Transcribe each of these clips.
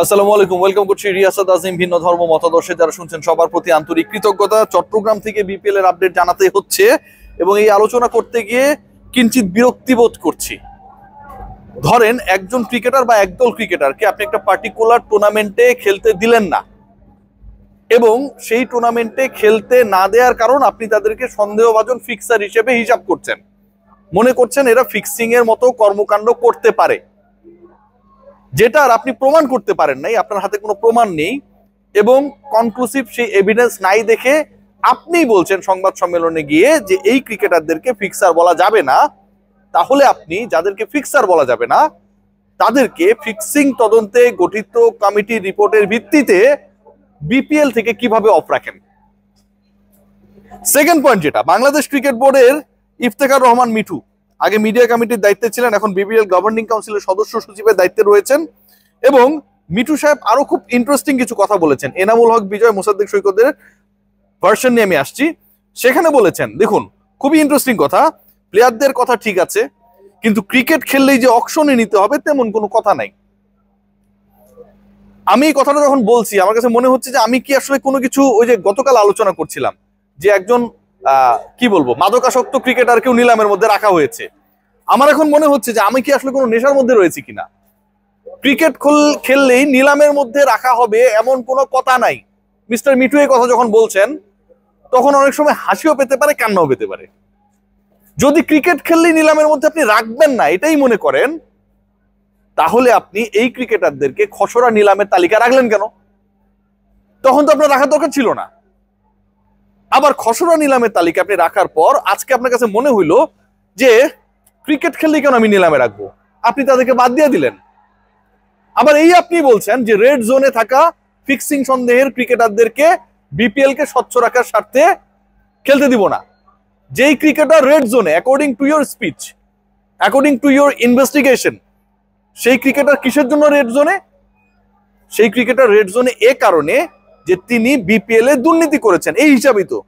আসসালামু আলাইকুম, ওয়েলকাম করছি রিয়াসাত আজিম। ভিন্ন ধর্ম মতাদর্শে যারা শুনছেন সবার প্রতি আন্তরিক কৃতজ্ঞতা। চট্টগ্রাম থেকে বিপিএল এর আপডেট জানাতে হচ্ছে এবং এই আলোচনা করতে গিয়ে কিঞ্চিত বিরক্তি বোধ করছি। ধরেন একজন ক্রিকেটার বা একদল ক্রিকেটারকে আপনি একটা পার্টিকুলার টুর্নামেন্টে খেলতে দিলেন না এবং সেই টুর্নামেন্টে খেলতে না দেওয়ার কারণ আপনি তাদেরকে সন্দেহভাজন ফিক্সার হিসেবে হিসাব করছেন, মনে করছেন এরা ফিক্সিং এর মতো কর্মকাণ্ড করতে পারে, যেটা আর আপনি প্রমাণ করতে পারেন নাই, আপনার হাতে কোনো প্রমাণ নেই এবং কনক্লুসিভ সেই এভিডেন্স নাই দেখে আপনি বলছেন সংবাদ সম্মেলনে গিয়ে যে এই ক্রিকেটারদেরকে ফিক্সার বলা যাবে না। তাহলে আপনি যাদেরকে ফিক্সার বলা যাবে না তাদেরকে ফিক্সিং তদন্তে গঠিত কমিটি রিপোর্টের ভিত্তিতে বিপিএল থেকে কিভাবে অফ রাখেন? সেকেন্ড পয়েন্ট, যেটা বাংলাদেশ ক্রিকেট বোর্ডের ইফতেখার রহমান মিঠু আগে মিডিয়া কমিটির দায়িত্বে ছিলেন, এখন বিপিএল গভর্নিং কাউন্সিলের সদস্য সচিবের দায়িত্বে রয়েছেন এবং মিঠু সাহেব আরো খুব ইন্টারেস্টিং কিছু কথা বলেছেন। এনামুল হক বিজয়, মোসাদ্দেক সৈকতের ভার্সন নিয়ে আমি আসছি। সেখানে বলেছেন, দেখুন খুবই ইন্টারেস্টিং কথা, প্লেয়ারদের কথা ঠিক আছে কিন্তু ক্রিকেট খেললেই যে অকশনে নিতে হবে তেমন কোনো কথা নাই। আমি এই কথাটা যখন বলছি আমার কাছে মনে হচ্ছে যে আমি কি আসলে কোনো কিছু, ওই যে গতকাল আলোচনা করছিলাম যে একজন কি বলবো মাদকাসক্ত ক্রিকেটারকেও নিলামের মধ্যে রাখা হয়েছে, আমার এখন মনে হচ্ছে যে আমি কি আসলে কোনো নেশার মধ্যে রয়েছি কিনা। ক্রিকেট খেললেই নিলামের মধ্যে রাখা হবে এমন কোনো কথা নাই। মিস্টার মিঠু এই কথা যখন বলছেন তখন অনেক সময় হাসিও পেতে পারে, কান্নাও পেতে পারে। যদি ক্রিকেট খেললেই নিলামের মধ্যে আপনি রাখবেন না এটাই মনে করেন, তাহলে আপনি এই ক্রিকেটারদেরকে খসড়া নিলামের তালিকা রাখলেন কেন? তখন তো আপনার রাখার দরকার ছিল না। আবার খসড়া নিলামের তালিকা আপনি রাখার পর আজকে আপনার কাছে মনে হইলো যে ক্রিকেট খেললে কেন আমি নিলামে রাখবো, আপনি তাদেরকে বাদ দিয়ে দিলেন। আবার এই আপনি বলছেন যে রেড জোনে থাকা ফিক্সিং সন্দেহের ক্রিকেটারদেরকে বিপিএল কে স্বচ্ছ রাখার স্বার্থে খেলতে দিব না। যেই ক্রিকেটার রেড জোনে, according to your speech, according to your investigation, সেই ক্রিকেটার কিসের জন্য রেড জোনে? সেই ক্রিকেটার রেড জোনে এ কারণে যে তিনি বিপিএল এ দুর্নীতি করেছেন। এই হিসাবেই তো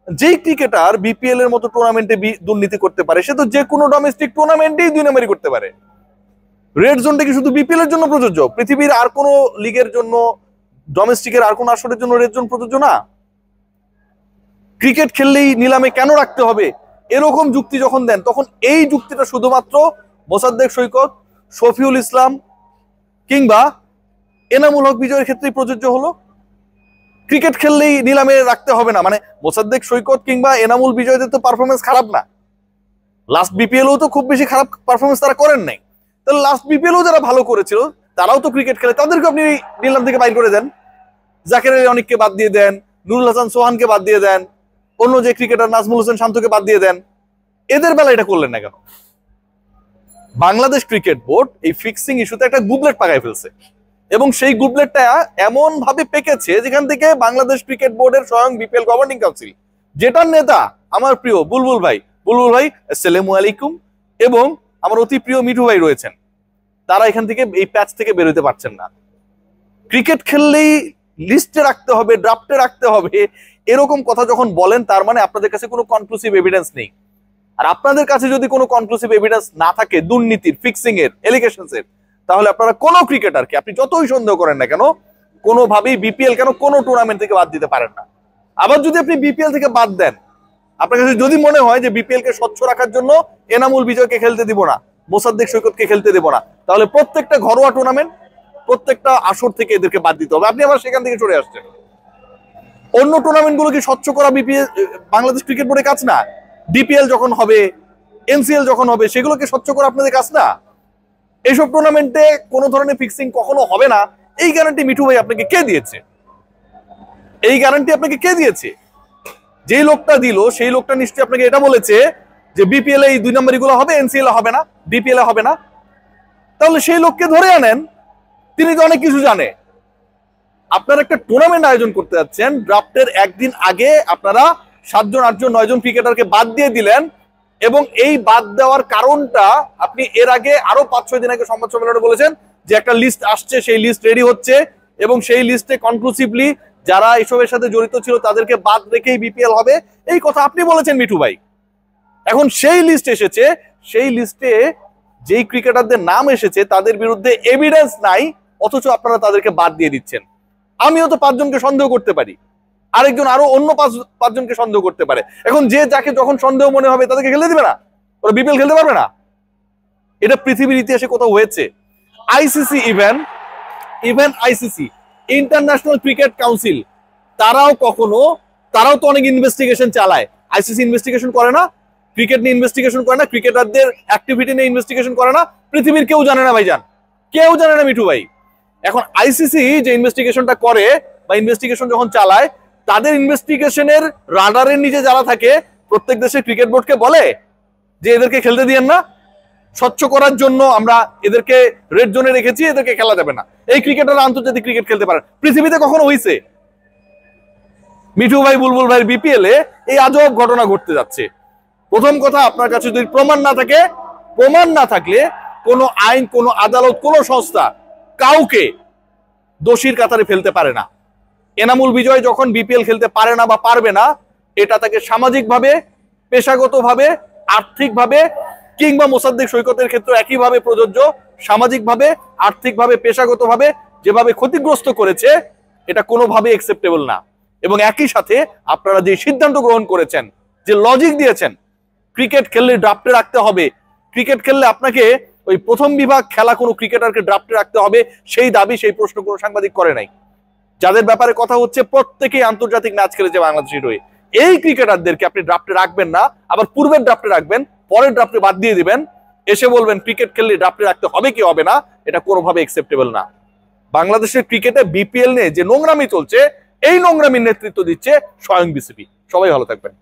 যেই ক্রিকেটার বিপিএল এর মতো টুর্নামেন্টে দুর্নীতি করতে পারে সে তো যে কোনো ডোমেস্টিক টুর্নামেন্টেই 2 নম্বরই করতে পারে। রেড জোনটা কি শুধু বিপিএল এর জন্য প্রযোজ্য? পৃথিবীর আর কোনো লিগের জন্য, ডোমেস্টিকের আর কোনো আসরের জন্য রেড জোন প্রযোজ্য না? ক্রিকেট খেললেই নিলামে কেন রাখতে হবে এরকম যুক্তি যখন দেন তখন এই যুক্তিটা শুধুমাত্র মোসাদ্দেক সৈকত, শফিউল ইসলাম কিংবা এনামুল হক বিজয়ের ক্ষেত্রেই প্রযোজ্য হলো। ক্রিকেট খেললেই নিলামে রাখতে হবে না মানে মোসাদ্দেক সৈকত কিংবা এনামুল বিজয়দের তো পারফরমেন্স খারাপ না, লাস্ট বিপিএলও তো খুব বেশি খারাপ পারফরমেন্স তারা করেন নাই। তাহলে লাস্ট বিপিএলও যারা ভালো করেছিল তারাও তো ক্রিকেট খেলে, তাদেরকে আপনি নিলাম থেকে বাইর করে দেন। জাকের আলী অনেককে বাদ দিয়ে দেন, নুরুল হাসান সোহানকে বাদ দিয়ে দেন, অন্য যে ক্রিকেটার নাজমুল হোসেন শান্তকে বাদ দিয়ে দেন। এদের বেলা এটা করলেন না কেন? বাংলাদেশ ক্রিকেট বোর্ড এই ফিক্সিং ইস্যুতে একটা গুবলেট পাকায় ফেলছে এবং সেই গুবলেটটা এমন ভাবে পেকেছে যেখান থেকে বাংলাদেশ ক্রিকেট বোর্ডের স্বয়ং বিপিএল গভর্নিং কাউন্সিল, যেটার নেতা আমার প্রিয় বুলবুল ভাই আসসালামু আলাইকুম, এবং আমার অতি প্রিয় মিঠু ভাই রয়েছেন, তারা এখান থেকে এই প্যাচ থেকে বেরোতে পারছেন না। ক্রিকেট খেললেই লিস্টে রাখতে হবে, ড্রাফটে রাখতে হবে, এরকম কথা যখন বলেন তার মানে আপনাদের কাছে কোনো কনক্লুসিভ এভিডেন্স নেই। আর আপনাদের কাছে যদি কোনো কনক্লুসিভ এভিডেন্স না থাকে দুর্নীতির, ফিক্সিং এর, এলিগেশনস এর, তাহলে আপনারা কোনো ক্রিকেটারকে আপনি যতই সন্দেহ করেন না কেন কোনোভাবেই বিপিএল কেন কোনো টুর্নামেন্ট থেকে বাদ দিতে পারেন না। আবার যদি আপনি বিপিএল থেকে বাদ দেন, আপনার কাছে যদি মনে হয় যে বিপিএল কে স্বচ্ছ রাখার জন্য এনামুল বিজয়কে খেলতে দিব না, মোসাদ্দেক সৈকতকে খেলতে দেব না, তাহলে প্রত্যেকটা ঘরোয়া টুর্নামেন্ট, প্রত্যেকটা আসর থেকে এদেরকে বাদ দিতে হবে। আপনি আবার সেখান থেকে সরে আসছেন। অন্য টুর্নামেন্ট গুলো কি স্বচ্ছ করা বিপিএল বাংলাদেশ ক্রিকেট বোর্ডের কাজ না? ডিপিএল যখন হবে, এনসিএল যখন হবে, সেগুলোকে স্বচ্ছ করা আপনাদের কাজ না? এইসব টুর্নামেন্টে কোনো ধরনের ফিক্সিং কখনো হবে না এই গ্যারান্টি মিঠু ভাই আপনাকে কে দিয়েছে? এই গ্যারান্টি আপনাকে কে দিয়েছে? যেই লোকটা দিল সেই লোকটা নিশ্চয়ই আপনাকে এটা বলেছে যে বিপিএল এই 2 নম্বরই গুলো হবে, এনসিএল হবে না, ডিপিএল হবে না। তাহলে সেই লোককে ধরে আনেন, তিনি তো অনেক কিছু জানে। আপনারা একটা টুর্নামেন্ট আয়োজন করতে যাচ্ছেন, ড্রাফটের একদিন আগে আপনারা 7 জন 8 জন 9 জন ক্রিকেটারকে বাদ দিয়ে দিলেন এবং এই বাদ দেওয়ার কারণটা আপনি এর আগে আরো 5-6 দিন আগে সংবাদ সম্মেলনে বলেছেন যে একটা লিস্ট আসছে, সেই লিস্ট রেডি হচ্ছে এবং সেই লিস্টে কনক্লুসিভলি যারা এসবের সাথে জড়িত ছিল তাদেরকে বাদ রেখেই বিপিএল হবে, এই কথা আপনি বলেছেন মিঠু ভাই। এখন সেই লিস্ট এসেছে, সেই লিস্টে যেই ক্রিকেটারদের নাম এসেছে তাদের বিরুদ্ধে এভিডেন্স নাই, অথচ আপনারা তাদেরকে বাদ দিয়ে দিচ্ছেন। আমিও তো 5 জনকে সন্দেহ করতে পারি, আরেকজন আরো অন্য 5 জনকে সন্দেহ করতে পারে। এখন যে যাকে যখন সন্দেহ মনে হবে তাদেরকে খেলতে দিবে না, ওরা বিপিএল খেলতে পারবে না? এটা পৃথিবীর ইতিহাসে কোথাও হয়েছে? ICC even ICC international cricket council তারাও তো অনেক ইনভেস্টিগেশন চালায়। আইসিসি ইনভেস্টিগেশন করে না? ক্রিকেট নিয়ে ইনভেস্টিগেশন করে না? ক্রিকেটারদের অ্যাক্টিভিটি নিয়ে ইনভেস্টিগেশন করে না? পৃথিবীর কেউ জানে না ভাইজান, কেউ জানে না মিঠু ভাই। এখন আইসিসি যে ইনভেস্টিগেশনটা করে বা ইনভেস্টিগেশন যখন চালায়, তাদের ইনভেস্টিগেশনের রাডারের নিচে যারা থাকে প্রত্যেক দেশের ক্রিকেট বোর্ডকে বলে যে এদেরকে খেলতে দিয়েন না, স্বচ্ছ করার জন্য আমরা এদেরকে রেড জোনে রেখেছি, এদেরকে খেলা যাবে না, এই ক্রিকেটাররা আন্তর্জাতিক ক্রিকেট খেলতে পারে? পৃথিবীতে কখনো হয়েছে? মিঠু ভাই বুলবুল ভাই বিপিএল এ এই আজব ঘটনা ঘটতে যাচ্ছে। প্রথম কথা, আপনার কাছে যদি প্রমাণ না থাকলে কোনো আইন, কোনো আদালত, কোনো সংস্থা কাউকে দোষীর কাতারে ফেলতে পারে না। এনামুল বিজয় যখন বিপিএল খেলতে পারে না বা পারবে না, এটা তাকে সামাজিকভাবে, পেশাগতভাবে, আর্থিকভাবে, কিংবা মোসাদ্দেক সৈকতের ক্ষেত্রে একইভাবে প্রযোজ্য, সামাজিকভাবে, আর্থিকভাবে, পেশাগতভাবে যেভাবে ক্ষতিগ্রস্ত করেছে, এটা কোনোভাবে অ্যাকসেপ্টেবল না। এবং একই সাথে আপনারা যে সিদ্ধান্ত গ্রহণ করেছেন, যে লজিক দিয়েছেন, ক্রিকেট খেললে ড্রাফটে রাখতে হবে, ক্রিকেট খেললে আপনাকে ওই প্রথম বিভাগ খেলা কোনো ক্রিকেটারকে ড্রাফটে রাখতে হবে, সেই দাবি, সেই প্রশ্ন কোনো সাংবাদিক করে নাই। যাদের ব্যাপারে কথা হচ্ছে প্রত্যেকেই আন্তর্জাতিক ম্যাচ খেলেছে বাংলাদেশের হয়ে। এই ক্রিকেটারদেরকে আপনি ড্রাফটে রাখবেন না, আবার পূর্বের ড্রাফটে রাখবেন, পরের ড্রাফটে বাদ দিয়ে দিবেন, এসে বলবেন ক্রিকেট খেললে ড্রাফটে রাখতে হবে কি হবে না, এটা কোনোভাবে অ্যাকসেপ্টেবল না। বাংলাদেশের ক্রিকেটে বিপিএল নিয়ে যে নোংরামি চলছে, এই নোংরামির নেতৃত্ব দিচ্ছে স্বয়ং বিসিবি। সবাই ভালো থাকবেন।